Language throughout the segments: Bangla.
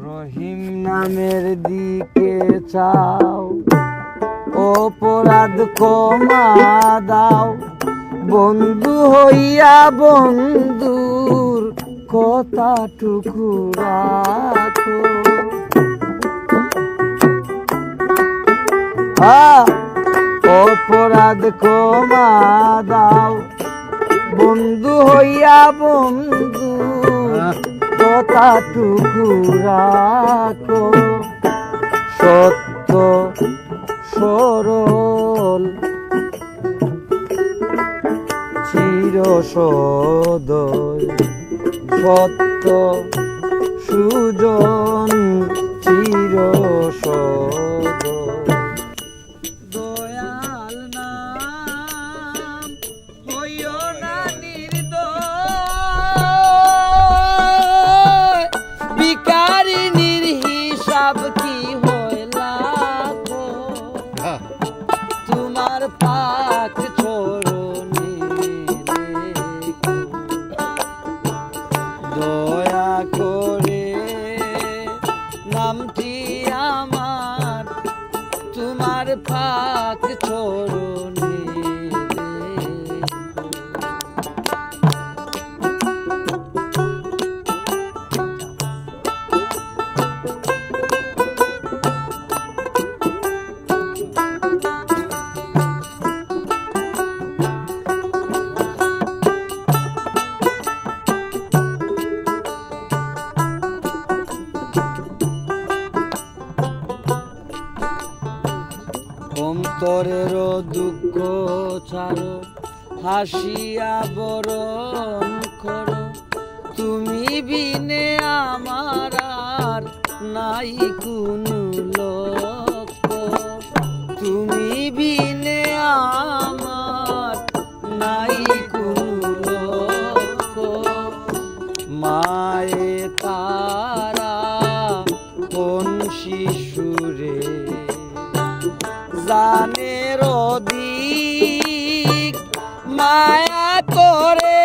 রহিম নামের দিকে চাও, অপরাধ ক্ষমা দাও, বন্ধু হইয়া বন্ধুর কথাটুকু রাখো। অপরাধ ক্ষমা দাও, বন্ধু হইয়া বন্ধুর কথাটুকু রাখো। সত্য সরল চির সদয়, সত্য সুজন চির সদয়। দয়াল নাম হইও না নির্দয়, ভিখারিনীর হিসাব কি হইলা তোমার পাক চরণে রেখো। দয়া করে নামটি আমার তোমার পাক চরণে অন্তরের দুঃখ ছাড়ো, হাসিয়া বরণ করো, তুমি বিনে আমার আর নাই কোনো লক্ষ্য। তুমি বিনে আমার নাই কোনো লক্ষ্য। মায়ে তারা কোন শিশুরে জানের অধিক মায়া করে,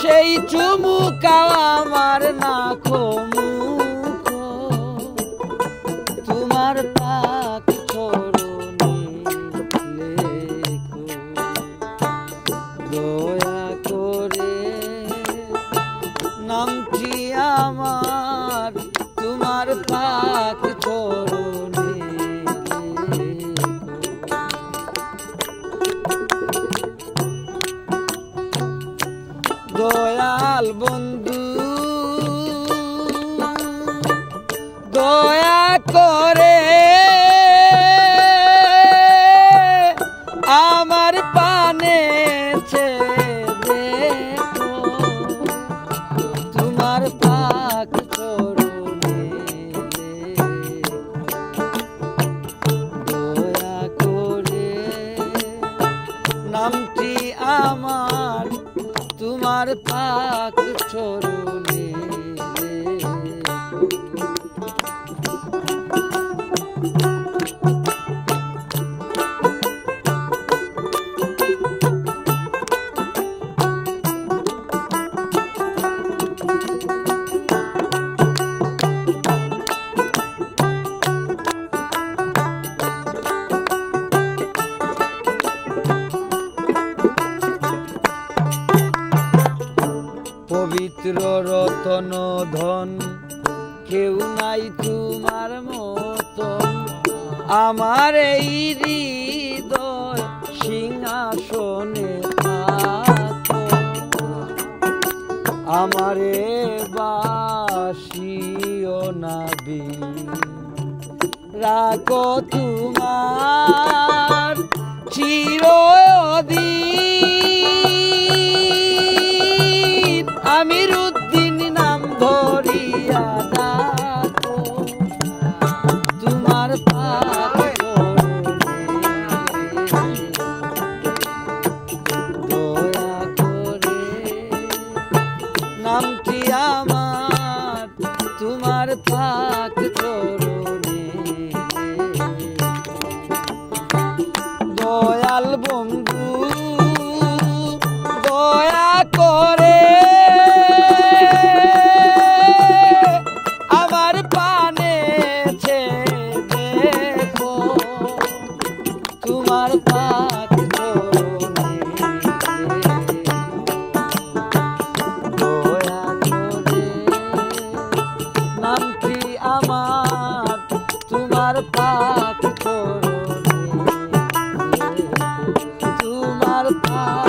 সেই চুমুকা আমার নাখো মুখ তোমার পাক চরণে লেখো। দয়া করে নামটি আমার তোমার পাক চরণে লেখো। দয়াল বন্ধু দয়া করে আমার পানে দেখো, তোমার পাক চরণে দয়া করে নামটি আমার তোমার পাক চরণে। পবিত্র রতন ধন কেউ নাই তোমার মতন, আমার এই হৃদয় সিংহাসনে থাকো। আমারে বাসিও নাবি রাখো তোমার চিরদিন। আমির উদ্দিন নাম ধরিয়া ডাকো, তোমার পাক চরণে। দয়া করে নামটি আমার তোমার পাক চরণে। দয়াল বন্ধু দয়া করে তোমার পাক চরণে দয়া করে নামটি আমার তোমার পাক চরণে তোমার পাক